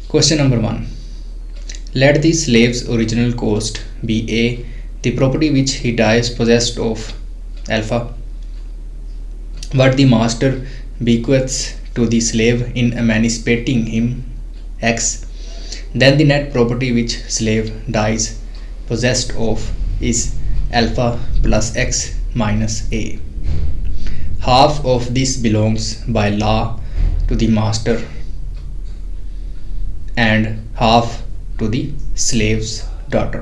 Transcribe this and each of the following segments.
Question number 1. Let the slave's original cost be A, the property which he dies possessed of alpha, what the master bequeaths to the slave in emancipating him X, then the net property which slave dies possessed of is alpha plus X minus A. Half of this belongs by law to the master and half to the slave's daughter.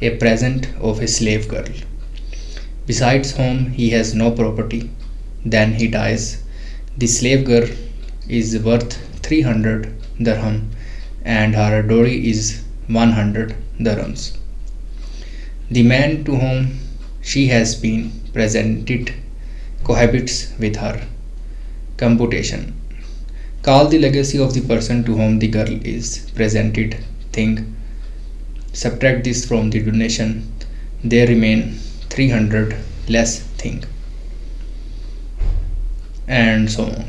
a present of a slave girl, besides whom he has no property. Then he dies. The slave girl is worth 300 dirham and her dowry is 100 dirhams. The man to whom she has been presented cohabits with her. Computation. Call the legacy of the person to whom the girl is presented thing. Subtract this from the donation. There remain 300 less thing. And so on.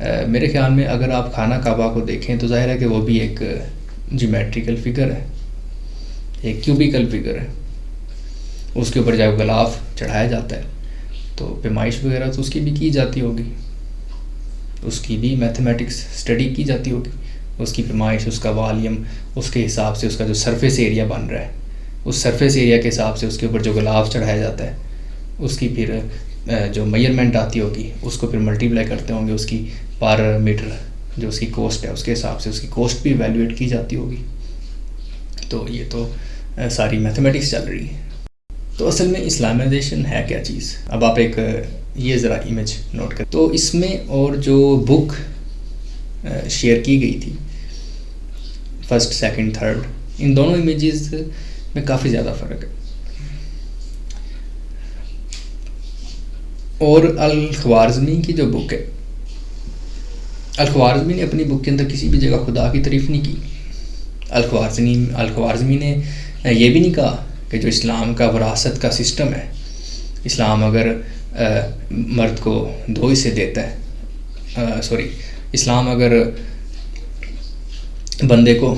میرے خیال میں اگر آپ خانہ کعبہ کو دیکھیں تو ظاہر ہے کہ وہ بھی ایک جیومیٹریکل فگر ہے، ایک کیوبیکل فگر ہے. اس کے اوپر جب غلاف چڑھایا جاتا ہے تو پیمائش وغیرہ تو اس کی بھی کی جاتی ہوگی، اس کی بھی میتھمیٹکس اسٹڈی کی جاتی ہوگی، اس کی پیمائش، اس کا والیوم، اس کے حساب سے اس کا جو سرفیس ایریا بن رہا ہے، اس سرفیس ایریا کے حساب سے اس کے اوپر جو غلاف چڑھایا جاتا ہے اس کی پھر جو میئرمنٹ آتی ہوگی اس کو پھر ملٹیپلائی کرتے ہوں گے، اس کی پر میٹر جو اس کی کوسٹ ہے اس کے حساب سے اس کی کوسٹ بھی ایویلویٹ کی جاتی ہوگی. تو یہ تو ساری میتھمیٹکس چل رہی ہے. تو اصل میں اسلامائزیشن ہے کیا چیز؟ اب آپ ایک یہ ذرا امیج نوٹ کریں. تو اس میں اور جو بک شیئر کی گئی تھی فرسٹ، سیکنڈ، تھرڈ، ان دونوں امیجز میں کافی زیادہ فرق ہے. اور الخوارزمی کی جو بک ہے، الخوارزمی نے اپنی بک کے اندر کسی بھی جگہ خدا کی تعریف نہیں کی. الخوارزمی نے یہ بھی نہیں کہا کہ جو اسلام کا وراثت کا سسٹم ہے، اسلام اگر مرد کو 2 حصے دیتا ہے، اسلام اگر بندے کو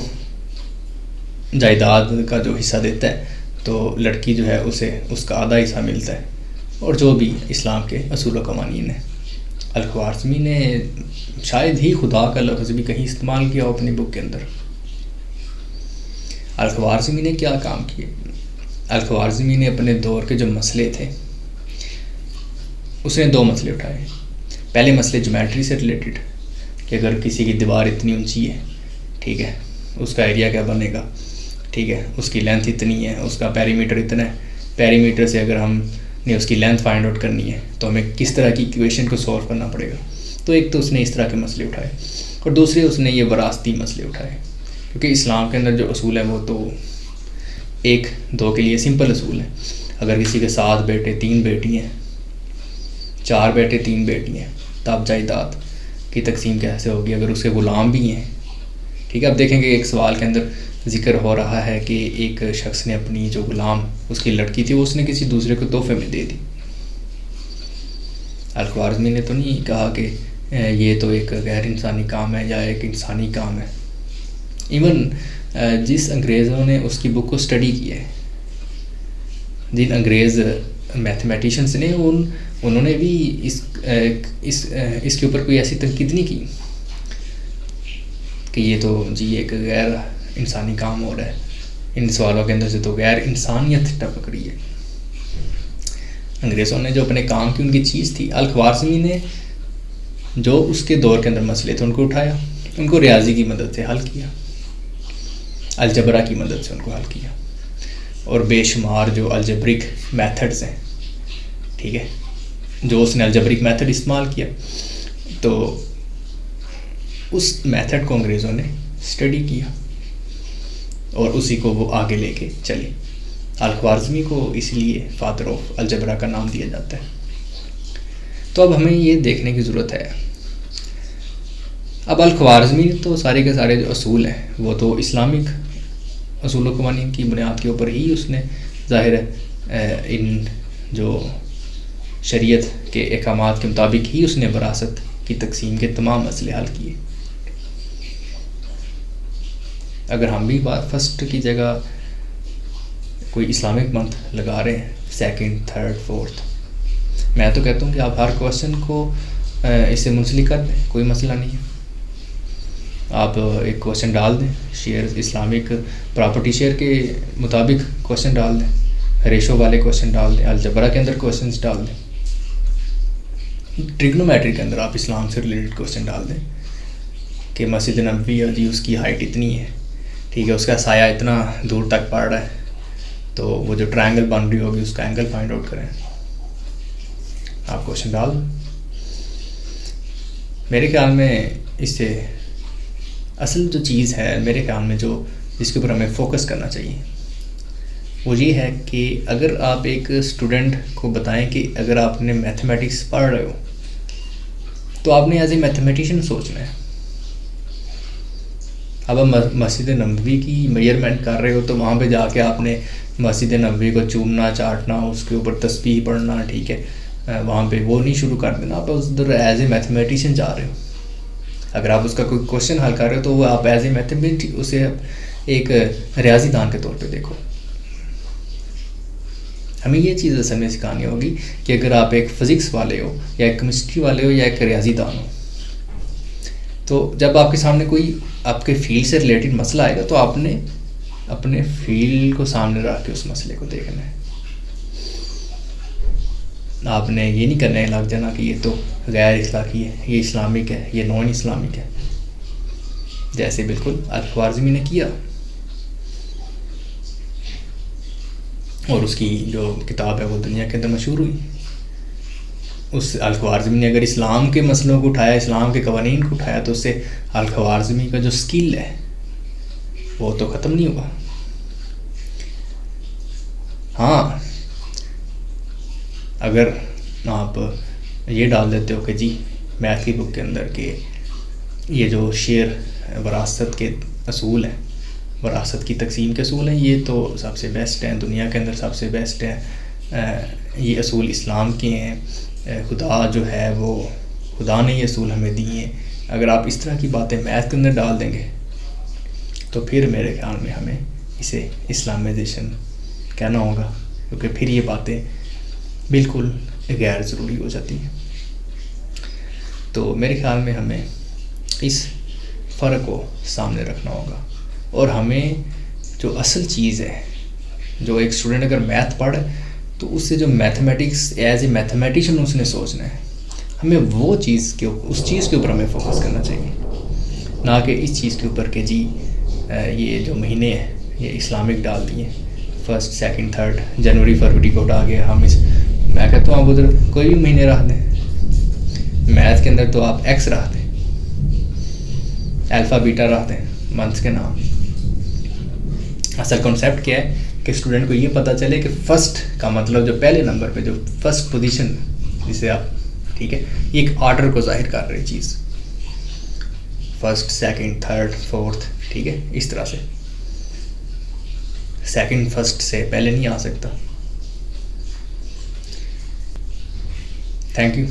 جائیداد کا جو حصہ دیتا ہے تو لڑکی جو ہے اسے اس کا آدھا حصہ ملتا ہے، اور جو بھی اسلام کے اصول و قوانین ہیں. الخوارزمی نے شاید ہی خدا کا لفظ بھی کہیں استعمال کیا ہو اپنی بک کے اندر. الخوارزمی نے کیا کام کیے؟ الخوارزمی نے اپنے دور کے جو مسئلے تھے اس نے 2 مسئلے اٹھائے. پہلے مسئلے جیومیٹری سے ریلیٹڈ کہ اگر کسی کی دیوار اتنی اونچی ہے، ٹھیک ہے، اس کا ایریا کیا بنے گا، ٹھیک ہے، اس کی لینتھ اتنی ہے، اس کا پیری میٹر اتنا ہے، پیری میٹر سے اگر ہم نے اس کی لینتھ فائنڈ آؤٹ کرنی ہے تو ہمیں کس طرح کی ایکویشن کو سولو کرنا پڑے گا. تو ایک تو اس نے اس طرح کے مسئلے اٹھائے، اور دوسرے اس نے یہ وراثتی مسئلے اٹھائے، کیونکہ اسلام کے اندر جو اصول ہیں وہ تو 1 2 کے لیے سمپل اصول ہیں. اگر کسی کے 7 بیٹے 3 بیٹی ہیں، 4 بیٹے 3 بیٹی ہیں، تب جائیداد کی تقسیم کیسے ہوگی؟ اگر اس کے غلام بھی ہیں، ٹھیک ہے. اب دیکھیں کہ ایک سوال کے اندر ذکر ہو رہا ہے کہ ایک شخص نے اپنی جو غلام اس کی لڑکی تھی وہ اس نے کسی دوسرے کو تحفے میں دے دی. الخوارزمی نے تو نہیں کہا کہ یہ تو ایک غیر انسانی کام ہے یا ایک انسانی کام ہے. ایون جس انگریزوں نے اس کی بک کو اسٹڈی کیا ہے، جن انگریز میتھمیٹیشینس نے انہوں نے بھی اس کے اوپر کوئی ایسی تنقید نہیں کی کہ یہ تو جی ایک غیر انسانی کام ہو رہا ہے، ان سوالوں کے اندر سے تو غیر انسانیت ٹپک رہی ہے. انگریزوں نے جو اپنے کام کی ان کی چیز تھی. الخوارزمی نے جو اس کے دور کے اندر مسئلے تھے ان کو اٹھایا، ان کو ریاضی کی مدد سے حل کیا، الجبرا کی مدد سے ان کو حل کیا، اور بے شمار جو الجبرک میتھڈز ہیں، ٹھیک ہے، جو اس نے الجبرک میتھڈ استعمال کیا تو اس میتھڈ کو انگریزوں نے اسٹڈی کیا اور اسی کو وہ آگے لے کے چلے. الخوارزمی کو اس لیے فادر آف الجبرا کا نام دیا جاتا ہے. تو اب ہمیں یہ دیکھنے کی ضرورت ہے، اب الخوارزمی تو سارے کے سارے جو اصول ہیں وہ تو اسلامک اصول و قوانین کی بنیاد کے اوپر ہی اس نے ظاہر ان جو شریعت کے احکامات کے مطابق ہی اس نے وراثت کی تقسیم کے تمام مسئلے حل کیے. اگر ہم بھی فرسٹ کی جگہ کوئی اسلامک منتھ لگا رہے ہیں، سیکنڈ، تھرڈ، فورتھ، میں تو کہتا ہوں کہ آپ ہر کوشچن کو اس سے منسلک کر دیں، کوئی مسئلہ نہیں ہے. آپ ایک کوشچن ڈال دیں، شیئر اسلامک پراپرٹی شیئر کے مطابق کوشچن ڈال دیں، ریشو والے کوشچن ڈال دیں، الجبرا کے اندر کوشچنس ڈال دیں، ٹریگنومیٹری کے اندر آپ اسلام سے ریلیٹڈ کوشچن ڈال دیں کہ مسجد نبوی ہے جی اس کی ہائٹ اتنی ہے، ٹھیک ہے، اس کا سایہ اتنا دور تک پڑ رہا ہے، تو وہ جو ٹرائنگل بن رہی ہوگی اس کا اینگل فائنڈ آؤٹ کریں. آپ کوشچن ڈال دیں. میرے خیال میں اس سے اصل جو چیز ہے میرے خیال میں جو جس کے اوپر ہمیں فوکس کرنا چاہیے وہ یہ ہے کہ اگر آپ ایک اسٹوڈنٹ کو بتائیں کہ اگر آپ نے میتھمیٹکس پڑھ رہے ہو تو آپ نے ایز اے میتھمیٹیشین سوچنا ہے. اب آپ مسجد نبوی کی میئرمنٹ کر رہے ہو تو وہاں پہ جا کے آپ نے مسجد نبوی کو چومنا چاٹنا، اس کے اوپر تسبیح پڑھنا، ٹھیک ہے، وہاں پہ وہ نہیں شروع کر دینا. آپ ادھر ایز اے میتھمیٹیشین جا رہے ہو. اگر آپ اس کا کوئی کوشچن حل کر رہے ہو تو وہ آپ ایز اے میتھمیٹک اسے ایک ریاضی دان کے طور پہ دیکھو. ہمیں یہ چیز اصل میں سکھانی ہوگی کہ اگر آپ ایک فزکس والے ہو یا ایک کیمسٹری والے ہو یا ایک ریاضی دان ہو، تو جب آپ کے سامنے کوئی آپ کے فیلڈ سے ریلیٹڈ مسئلہ آئے گا تو آپ نے اپنے فیلڈ کو سامنے رکھ کے اس مسئلے کو دیکھنا ہے. آپ نے یہ نہیں کرنا ہے لگ جانا کہ یہ تو غیر اخلاقی ہے، یہ اسلامک ہے، یہ نان اسلامک ہے، جیسے بالکل الخوارزمی نے کیا. اور اس کی جو کتاب ہے وہ دنیا کے اندر مشہور ہوئی. اس الخوارزمی نے اگر اسلام کے مسئلوں کو اٹھایا، اسلام کے قوانین کو اٹھایا، تو اس سے الخوارزمی کا جو سکل ہے وہ تو ختم نہیں ہوا. ہاں اگر آپ یہ ڈال دیتے ہو کہ جی میتھ کی بک کے اندر کہ یہ جو شیئر وراثت کے اصول ہیں، وراثت کی تقسیم کے اصول ہیں، یہ تو سب سے بیسٹ ہیں، دنیا کے اندر سب سے بیسٹ ہیں، یہ اصول اسلام کے ہیں، خدا جو ہے وہ خدا نے یہ اصول ہمیں دیے ہیں. اگر آپ اس طرح کی باتیں میتھ کے اندر ڈال دیں گے تو پھر میرے خیال میں ہمیں اسے اسلامائزیشن کہنا ہوگا، کیونکہ پھر یہ باتیں بالکل غیر ضروری ہو جاتی ہیں. تو میرے خیال میں ہمیں اس فرق کو سامنے رکھنا ہوگا، اور ہمیں جو اصل چیز ہے، جو ایک اسٹوڈنٹ اگر میتھ پڑھے تو اس سے جو میتھمیٹکس ایز اے میتھمیٹیشین اس نے سوچنا ہے، ہمیں وہ چیز کے اس چیز کے اوپر ہمیں فوکس کرنا چاہیے، نہ کہ اس چیز کے اوپر کہ جی یہ جو مہینے ہیں یہ اسلامک ڈال دیے، 1st 2nd 3rd جنوری فروری کو اٹھا گیا. ہم میں کہتا ہوں آپ ادھر کوئی بھی مہینے رکھ دیں، میتھ کے اندر تو آپ ایکس رکھ دیں، الفا بیٹا رکھ دیں منتھس کے نام. اصل کنسیپٹ کیا ہے کہ اسٹوڈنٹ کو یہ پتہ چلے کہ فرسٹ کا مطلب جو پہلے نمبر پہ جو فرسٹ پوزیشن جسے آپ ٹھیک ہے، یہ ایک آرڈر کو ظاہر کر رہی چیز، 1st 2nd 3rd 4th ٹھیک ہے، اس طرح سے 2nd 1st سے پہلے نہیں آ سکتا. Thank you.